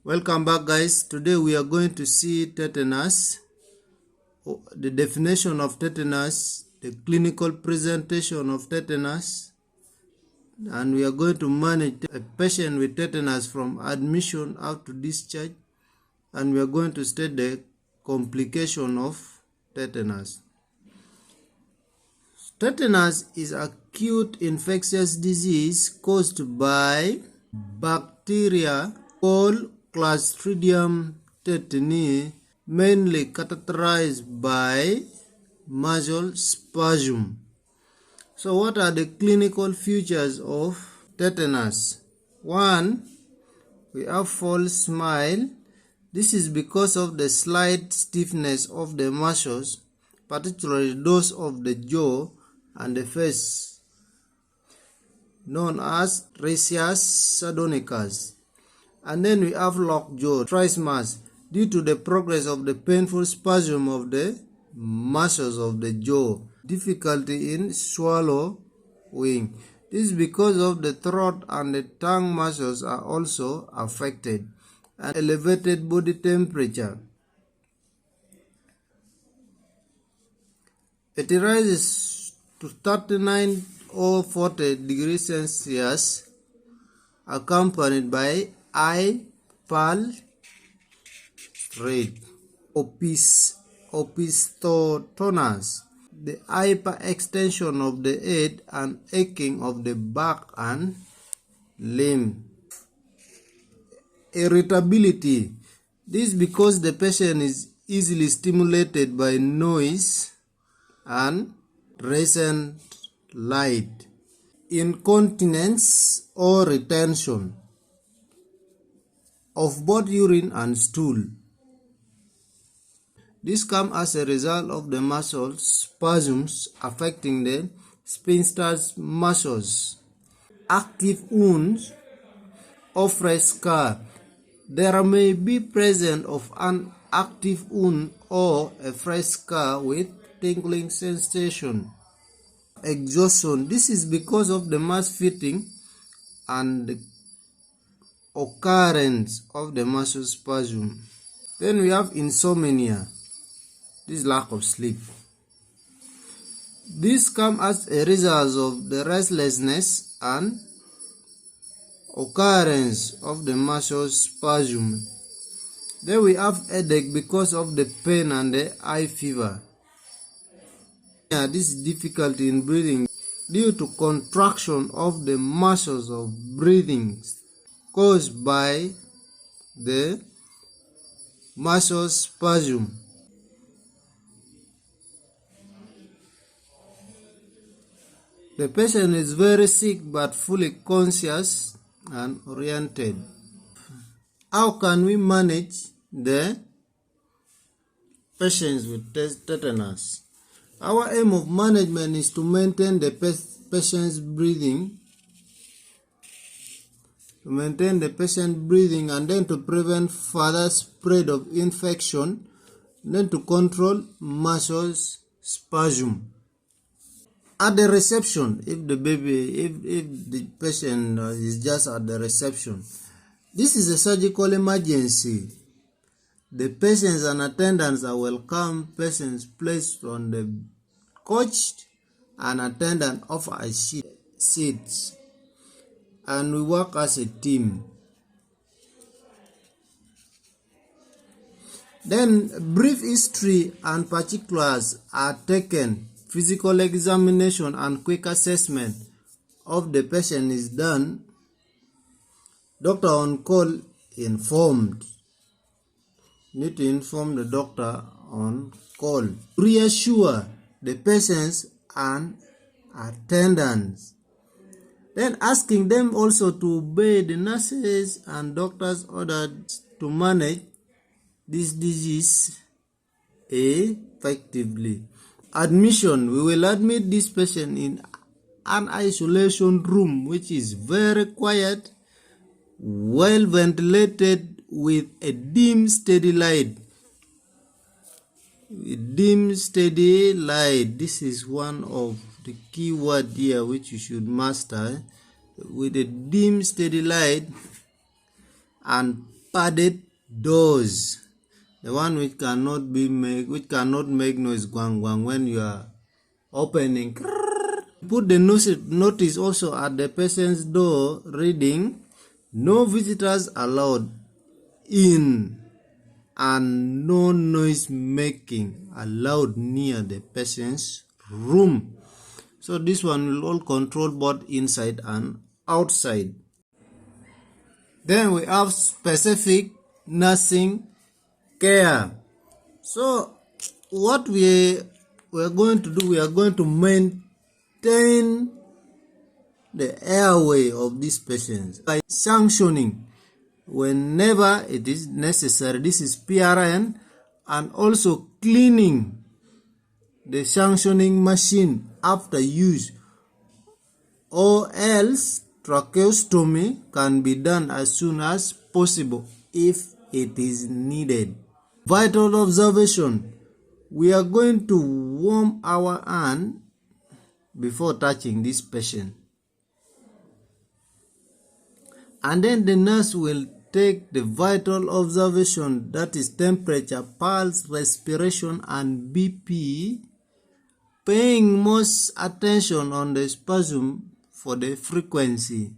Welcome back, guys. Today we are going to see tetanus, the definition of tetanus, the clinical presentation of tetanus, and we are going to manage a patient with tetanus from admission out to discharge, and we are going to state the complication of tetanus. Tetanus is acute infectious disease caused by bacteria called clostridium teteni, mainly characterized by muscle spasm. So what are the clinical features of tetanus? 1. We have false smile. This is because of the slight stiffness of the muscles, particularly those of the jaw and the face, known as rhesus sardonicus. And then we have lockjaw, trismus, due to the progress of the painful spasm of the muscles of the jaw, difficulty in swallowing. This is because of the throat and the tongue muscles are also affected, and elevated body temperature. It rises to 39 or 40 degrees Celsius, accompanied by eye pulse rate, opistotonus, the hyperextension of the head and aching of the back and limb. Irritability. This is because the patient is easily stimulated by noise and recent light. Incontinence or retention of both urine and stool. This comes as a result of the muscle spasms affecting the sphincter muscles. Active wounds or fresh scar. There may be presence of an active wound or a fresh scar with tingling sensation. Exhaustion. This is because of the mass fitting and the occurrence of the muscle spasm. Then we have insomnia. This is lack of sleep. This comes as a result of the restlessness and occurrence of the muscle spasm. Then we have headache because of the pain and the high fever. This is difficulty in breathing due to contraction of the muscles of breathing caused by the muscle spasm. The patient is very sick but fully conscious and oriented. How can we manage the patients with tetanus? Our aim of management is to maintain the patient's breathing, and then to prevent further spread of infection, and then to control muscle spasm. At the reception, if the patient is just at the reception, this is a surgical emergency. The patients and attendants are welcome. Patients placed on the couch and attendant offer a seats, and we work as a team. Then brief history and particulars are taken. Physical examination and quick assessment of the patient is done. Doctor on call informed. Need to inform the doctor on call. Reassure the patients and attendants. Then asking them also to obey the nurses and doctors' orders to manage this disease effectively. Admission. We will admit this patient in an isolation room which is very quiet, well ventilated, with a dim steady light. This is one of the key word here which you should master. With a dim steady light and padded doors, the one which cannot make noise guang guang when you are opening. Put the notice also at the patient's door reading, "No visitors allowed in," and "No noise making allowed near the patient's room." So this one will all control both inside and outside. Then we have specific nursing care. So what we are going to do, we are going to maintain the airway of these patients by sanctioning whenever it is necessary. This is PRN, and also cleaning the sanctioning machine after use, or else tracheostomy can be done as soon as possible if it is needed. Vital observation: we are going to warm our hand before touching this patient, and then the nurse will take the vital observation, that is temperature, pulse, respiration, and BP, paying most attention on the spasm for the frequency,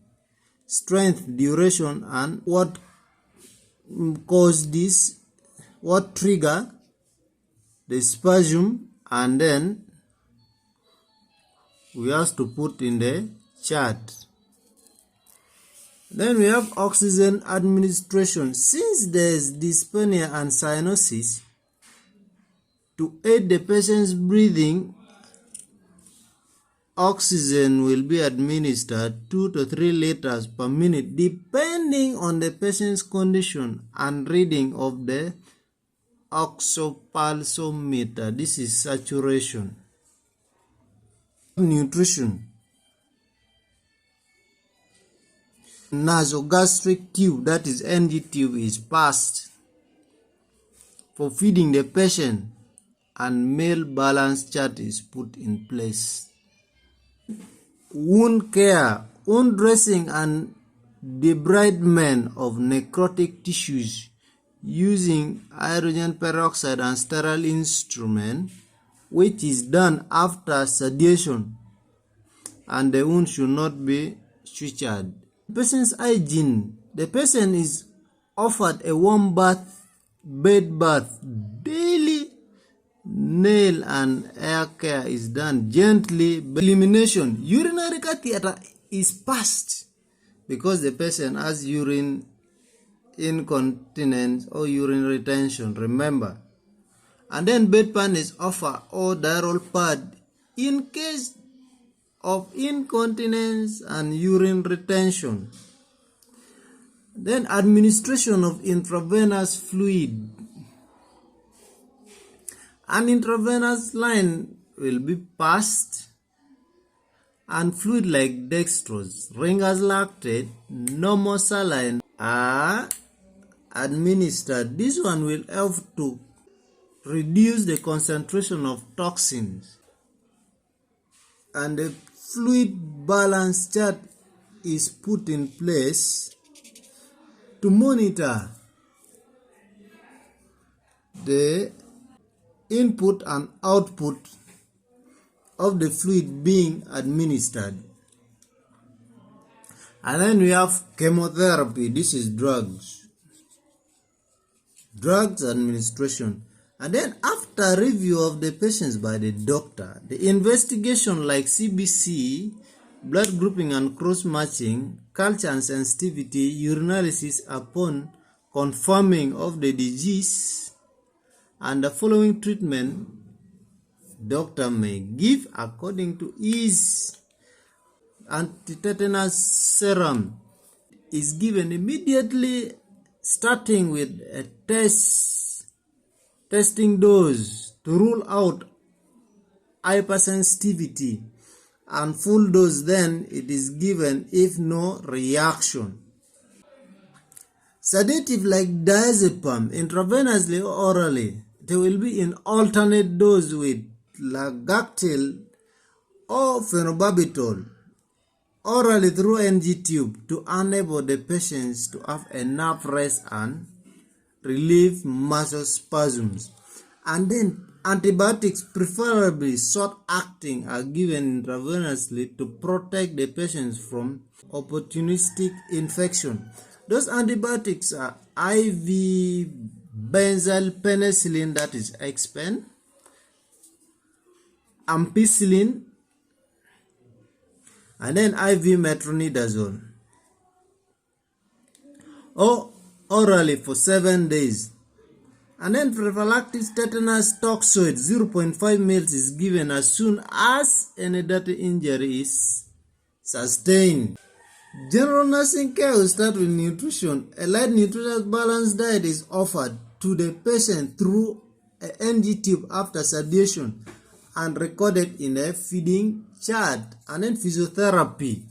strength, duration, and what caused this, what trigger the spasm, and then we have to put in the chart. Then we have oxygen administration. Since there is dyspnea and cyanosis, to aid the patient's breathing, oxygen will be administered 2 to 3 liters per minute depending on the patient's condition and reading of the oxopulsometer. This is saturation. Nutrition. Nasogastric tube, that is NG tube, is passed for feeding the patient, and meal balance chart is put in place. Wound care, wound dressing and debridement of necrotic tissues using hydrogen peroxide and sterile instrument, which is done after sedation, and the wound should not be sutured. Patient's hygiene: the patient is offered a warm bath, bed bath daily. Nail and hair care is done gently. Elimination: urinary catheter is passed because the patient has urine incontinence or urine retention, remember. And then bedpan is offered, or diarrheal pad, in case of incontinence and urine retention. Then administration of intravenous fluid. An intravenous line will be passed, and fluid like dextrose, Ringer's lactate, normal saline are administered. This one will help to reduce the concentration of toxins. And the fluid balance chart is put in place to monitor the input and output of the fluid being administered. And then we have chemotherapy. This is drugs administration. And then after review of the patients by the doctor, the investigation like CBC, blood grouping and cross-matching, culture and sensitivity, urinalysis upon confirming of the disease, and the following treatment doctor may give according to his. Anti-tetanus serum is given immediately, starting with a testing dose to rule out hypersensitivity, and full dose then it is given if no reaction. Sedative like diazepam, intravenously or orally, they will be in alternate dose with lagactil or phenobarbital. orally through NG tube to enable the patients to have enough rest and relieve muscle spasms. And then antibiotics, preferably short-acting, are given intravenously to protect the patients from opportunistic infection. Those antibiotics are IV benzyl penicillin, that is X-Pen, ampicillin, and then IV metronidazole, or orally for 7 days. And then prophylactic tetanus toxoid 0.5 ml is given as soon as any dirty injury is sustained. General nursing care will start with nutrition. A light nutritious balanced diet is offered to the patient through a NG tube after sedation and recorded in a feeding chart. And then physiotherapy.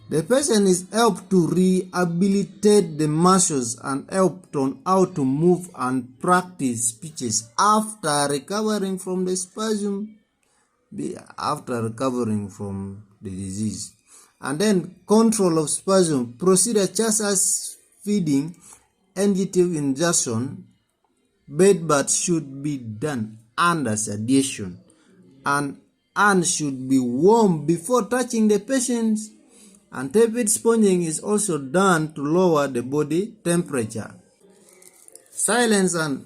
The patient is helped to rehabilitate the muscles and helped on how to move and practice speeches after recovering from the spasm, after recovering from the disease. And then control of spasm procedure just as feeding, NG tube injection, bed bath should be done under sedation, and hands should be warm before touching the patients. And tepid sponging is also done to lower the body temperature. Silence and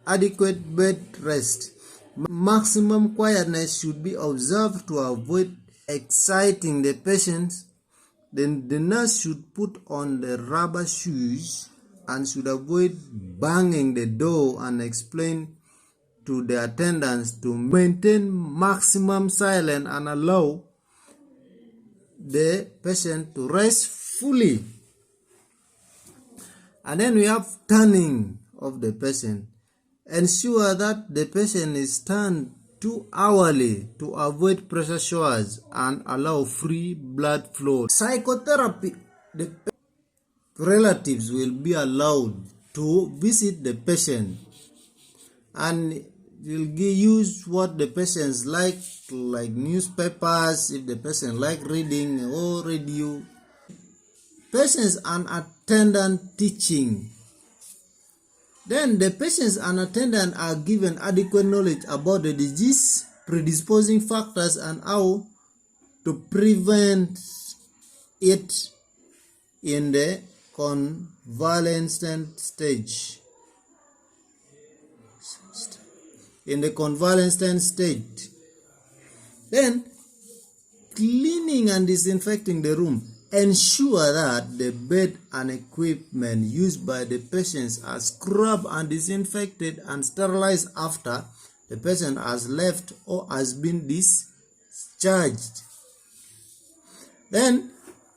adequate bed rest. Maximum quietness should be observed to avoid exciting the patients. Then the nurse should put on the rubber shoes and should avoid banging the door and explain to the attendants to maintain maximum silence and allow the patient to rest fully. And then we have turning of the patient. Ensure that the patient is turned 2 hourly to avoid pressure showers and allow free blood flow. Psychotherapy. The relatives will be allowed to visit the patient and will use what the patients like newspapers, if the patient like reading, or radio. Patients and attendant teaching. Then the patients and attendant are given adequate knowledge about the disease, predisposing factors, and how to prevent it in the convalescent stage. Then cleaning and disinfecting the room. Ensure that the bed and equipment used by the patients are scrubbed and disinfected and sterilized after the patient has left or has been discharged. Then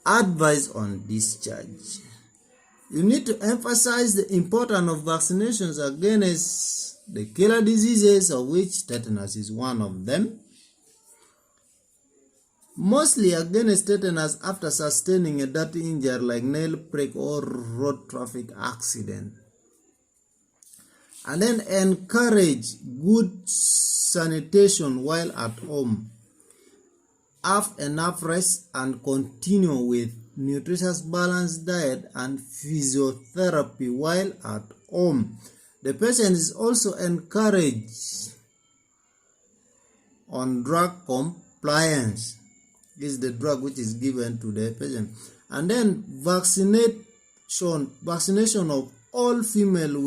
advice on discharge. You need to emphasize the importance of vaccinations against the killer diseases, of which tetanus is one of them. Mostly against tetanus after sustaining a dirty injury like nail prick or road traffic accident. And then encourage good sanitation while at home. Have enough rest and continue with nutritious balanced diet and physiotherapy while at home. The patient is also encouraged on drug compliance. This is the drug which is given to the patient. And then vaccination of all female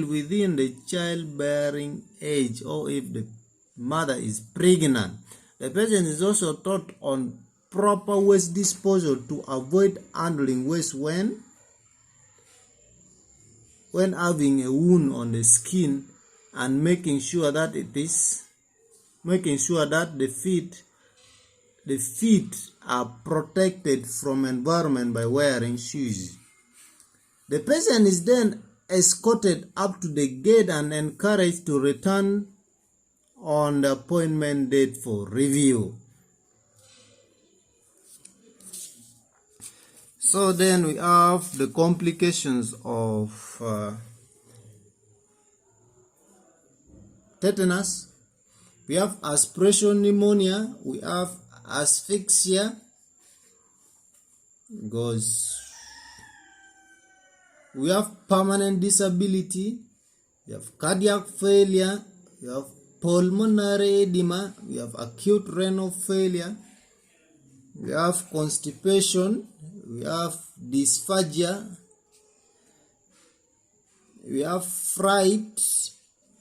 within the childbearing age, or if the mother is pregnant. The patient is also taught on proper waste disposal to avoid handling waste when having a wound on the skin, and making sure that the feet are protected from environment by wearing shoes. The patient is then escorted up to the gate and encouraged to return on the appointment date for review. So then we have the complications of tetanus, we have aspiration pneumonia, we have asphyxia, we have permanent disability, we have cardiac failure, we have pulmonary edema, we have acute renal failure, we have constipation, we have dysphagia, we have fright,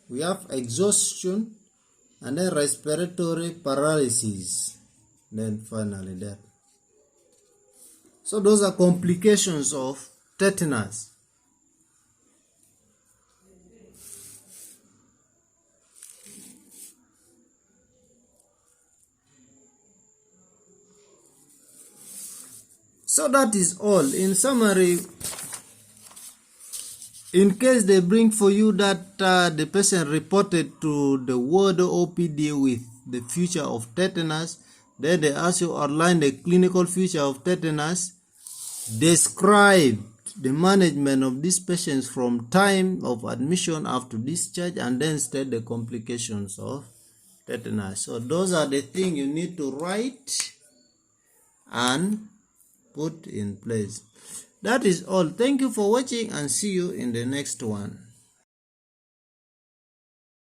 we have exhaustion, and then respiratory paralysis, then finally death. So those are complications of tetanus. So that is all. In summary, in case they bring for you that the person reported to the ward OPD with the feature of tetanus, then they ask you outline the clinical feature of tetanus, describe the management of these patients from time of admission up to discharge, and then state the complications of tetanus. So those are the things you need to write and put in place. That is all. Thank you for watching and see you in the next one.